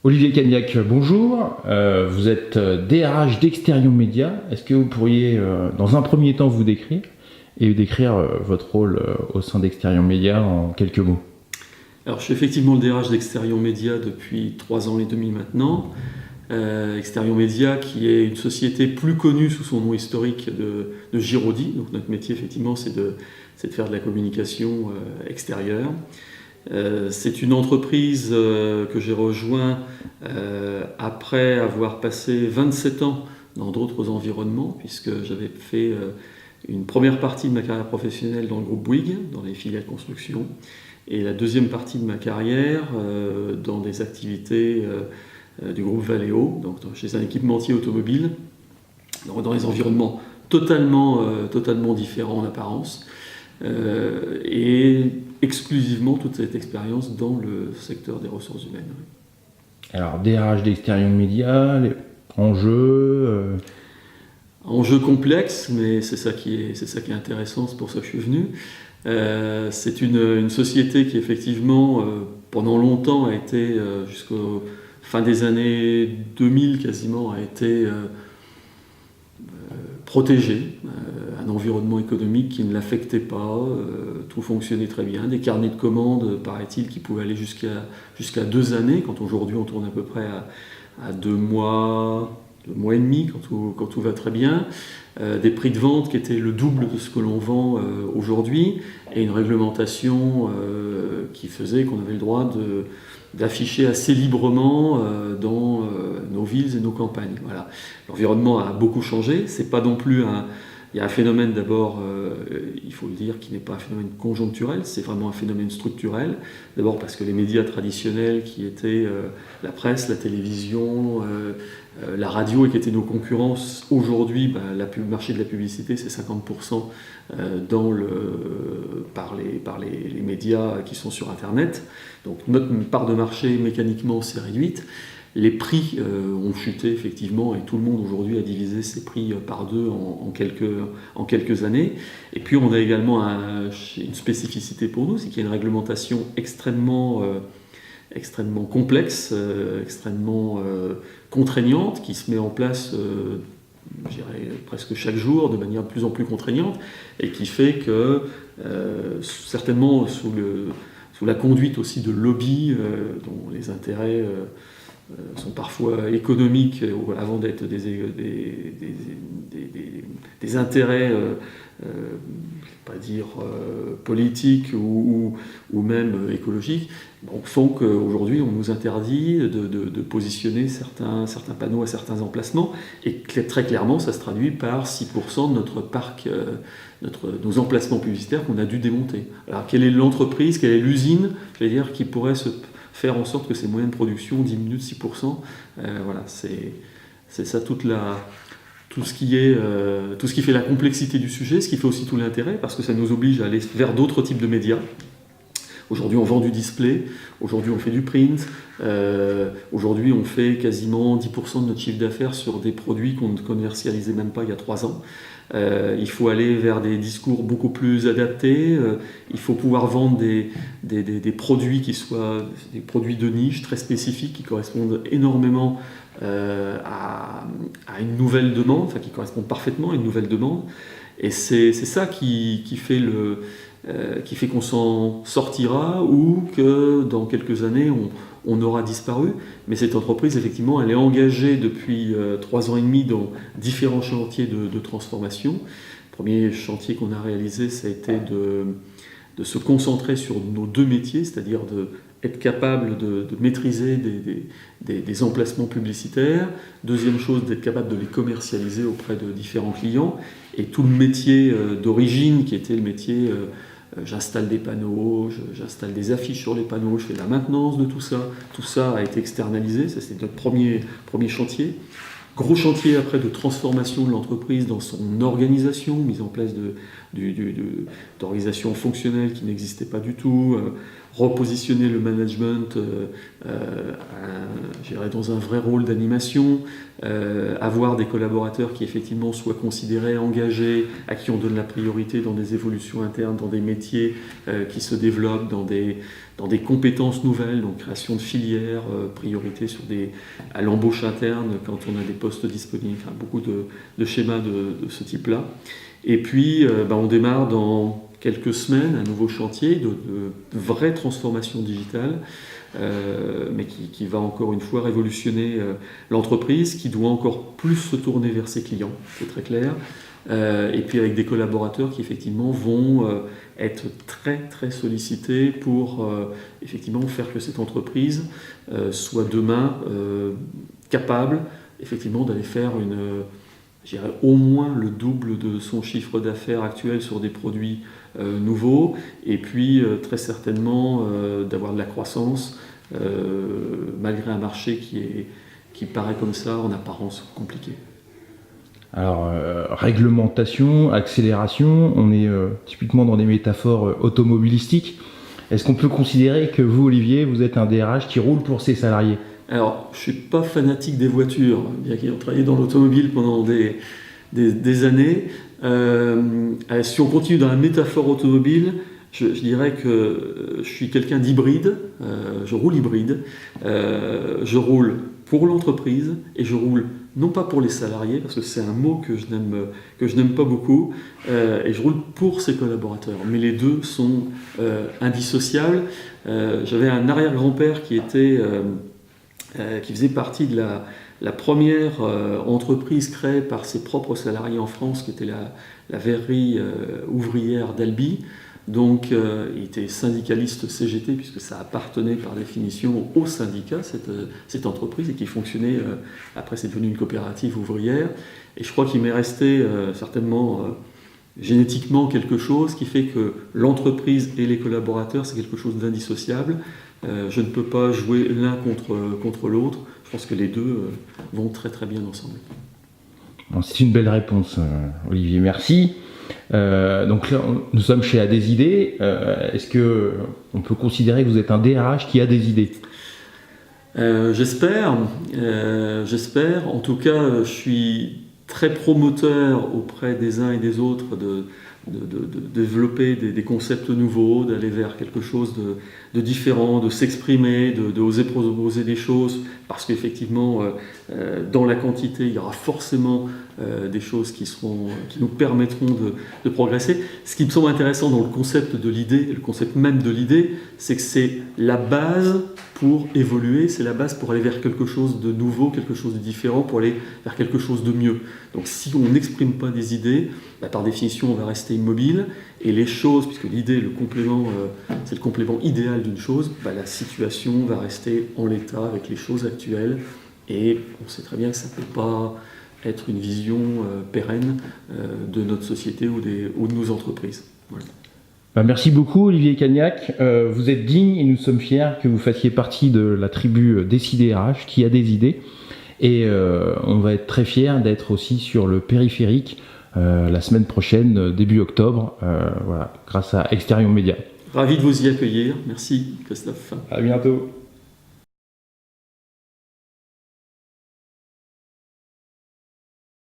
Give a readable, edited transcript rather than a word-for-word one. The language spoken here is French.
Olivier Cagnac, bonjour. Vous êtes DRH d'Exterion Média. Est-ce que vous pourriez, dans un premier temps, vous décrire et décrire votre rôle au sein d'Exterion Média en quelques mots? Alors, je suis effectivement le DRH d'Exterion Média depuis 3 ans et demi maintenant. Exterion Média, qui est une société plus connue sous son nom historique de Giraudy. Donc, notre métier, effectivement, c'est de faire de la communication extérieure. C'est une entreprise que j'ai rejoint après avoir passé 27 ans dans d'autres environnements, puisque j'avais fait une première partie de ma carrière professionnelle dans le groupe Bouygues, dans les filiales construction, et la deuxième partie de ma carrière dans des activités du groupe Valeo, donc chez un équipementier automobile, dans des environnements totalement différents en apparence, et exclusivement toute cette expérience dans le secteur des ressources humaines. Alors, DRH d'Exterion Média, les enjeux. Enjeu complexe, mais c'est ça qui est intéressant, c'est pour ça que je suis venu. C'est une société qui effectivement pendant longtemps a été jusqu'au fin des années 2000 quasiment a été protégée, un environnement économique qui ne l'affectait pas, tout fonctionnait très bien, des carnets de commandes paraît-il qui pouvaient aller jusqu'à 2 années, quand aujourd'hui on tourne à peu près à 2 mois, 2 mois et demi quand tout va très bien, des prix de vente qui étaient le double de ce que l'on vend aujourd'hui, et une réglementation qui faisait qu'on avait le droit d'afficher assez librement dans nos villes et nos campagnes. Voilà. L'environnement a beaucoup changé, c'est pas non plus il y a un phénomène d'abord, il faut le dire, qui n'est pas un phénomène conjoncturel, c'est vraiment un phénomène structurel. D'abord parce que les médias traditionnels qui étaient la presse, la télévision, la radio et qui étaient nos concurrents, aujourd'hui, le marché de la publicité, c'est 50% par les médias qui sont sur Internet. Donc notre part de marché mécaniquement s'est réduite. Les prix ont chuté effectivement et tout le monde aujourd'hui a divisé ses prix par 2 en quelques années. Et puis on a également une spécificité pour nous, c'est qu'il y a une réglementation extrêmement complexe, extrêmement contraignante qui se met en place je dirais presque chaque jour de manière de plus en plus contraignante et qui fait que certainement sous la conduite aussi de lobbies dont les intérêts sont parfois économiques avant d'être des intérêts, je ne vais pas dire politiques ou même écologiques, donc font qu'aujourd'hui on nous interdit de positionner certains panneaux à certains emplacements, et très clairement ça se traduit par 6% de notre parc, nos emplacements publicitaires qu'on a dû démonter. Alors quelle est l'entreprise, quelle est l'usine, je vais dire, qui pourrait faire en sorte que ces moyens de production diminuent de 6%. Voilà, c'est ça tout ce qui fait la complexité du sujet, ce qui fait aussi tout l'intérêt, parce que ça nous oblige à aller vers d'autres types de médias. Aujourd'hui, on vend du display, aujourd'hui, on fait du print, aujourd'hui, on fait quasiment 10% de notre chiffre d'affaires sur des produits qu'on ne commercialisait même pas il y a 3 ans. Il faut aller vers des discours beaucoup plus adaptés, il faut pouvoir vendre des produits qui soient des produits de niche très spécifiques qui correspondent énormément à une nouvelle demande, enfin qui correspondent parfaitement à une nouvelle demande. Et c'est ça qui fait qu'on s'en sortira, ou que dans quelques années on aura disparu. Mais cette entreprise, effectivement, elle est engagée depuis 3 ans et demi dans différents chantiers de transformation. Le premier chantier qu'on a réalisé, ça a été de se concentrer sur nos 2 métiers, c'est-à-dire être capable de maîtriser des emplacements publicitaires. Deuxième chose, d'être capable de les commercialiser auprès de différents clients. Et tout le métier d'origine, qui était le métier j'installe des panneaux, j'installe des affiches sur les panneaux, je fais de la maintenance de tout ça a été externalisé, ça c'était notre premier chantier. Gros chantier après de transformation de l'entreprise dans son organisation, mise en place d'organisation fonctionnelle qui n'existait pas du tout. repositionner le management je dirais dans un vrai rôle d'animation, avoir des collaborateurs qui effectivement soient considérés, engagés, à qui on donne la priorité dans des évolutions internes, dans des métiers qui se développent, dans des compétences nouvelles, donc création de filières, priorité à l'embauche interne quand on a des postes disponibles, enfin, beaucoup de schémas de ce type-là. Et puis on démarre dans quelques semaines un nouveau chantier de vraie transformation digitale, mais qui va encore une fois révolutionner l'entreprise, qui doit encore plus se tourner vers ses clients, c'est très clair, et puis avec des collaborateurs qui effectivement vont être très très sollicités pour effectivement faire que cette entreprise soit demain capable effectivement d'aller faire je dirais au moins le double de son chiffre d'affaires actuel sur des produits nouveaux, et puis très certainement d'avoir de la croissance malgré un marché qui paraît comme ça en apparence compliqué. Alors, réglementation, accélération, on est typiquement dans des métaphores automobilistiques. Est-ce qu'on peut considérer que vous, Olivier, vous êtes un DRH qui roule pour ses salariés ? Alors, je ne suis pas fanatique des voitures, bien qu'ayant travaillé dans l'automobile pendant des années. Si on continue dans la métaphore automobile, je dirais que je suis quelqu'un d'hybride, je roule hybride, je roule pour l'entreprise et je roule non pas pour les salariés, parce que c'est un mot que je n'aime pas beaucoup, et je roule pour ses collaborateurs. Mais les deux sont indissociables. J'avais un arrière-grand-père qui faisait partie de la première entreprise créée par ses propres salariés en France, qui était la verrerie ouvrière d'Albi. Donc il était syndicaliste CGT, puisque ça appartenait par définition au syndicat, cette entreprise, et qui fonctionnait, après c'est devenu une coopérative ouvrière. Et je crois qu'il m'est resté certainement génétiquement quelque chose qui fait que l'entreprise et les collaborateurs, c'est quelque chose d'indissociable. Je ne peux pas jouer l'un contre l'autre. Je pense que les deux vont très très bien ensemble. C'est une belle réponse, Olivier, merci. Donc là, nous sommes chez A des idées. Est-ce qu'on peut considérer que vous êtes un DRH qui a des idées ? J'espère. En tout cas, je suis très promoteur auprès des uns et des autres de développer des concepts nouveaux, d'aller vers quelque chose de différent, de s'exprimer, d'oser proposer des choses, parce qu'effectivement, dans la quantité, il y aura forcément des choses qui nous permettront de progresser. Ce qui me semble intéressant dans le concept de l'idée, le concept même de l'idée, c'est que c'est la base pour évoluer, c'est la base pour aller vers quelque chose de nouveau, quelque chose de différent, pour aller vers quelque chose de mieux. Donc si on n'exprime pas des idées, par définition on va rester immobile, et les choses, puisque l'idée c'est le complément idéal d'une chose, la situation va rester en l'état avec les choses actuelles, et on sait très bien que ça ne peut pas être une vision pérenne de notre société ou de nos entreprises. Voilà. Merci beaucoup, Olivier Cagnac. Vous êtes digne et nous sommes fiers que vous fassiez partie de la tribu DeciDRH qui a des idées. Et on va être très fiers d'être aussi sur le périphérique la semaine prochaine, début octobre, grâce à Exterion Média. Ravi de vous y accueillir. Merci, Christophe. À bientôt.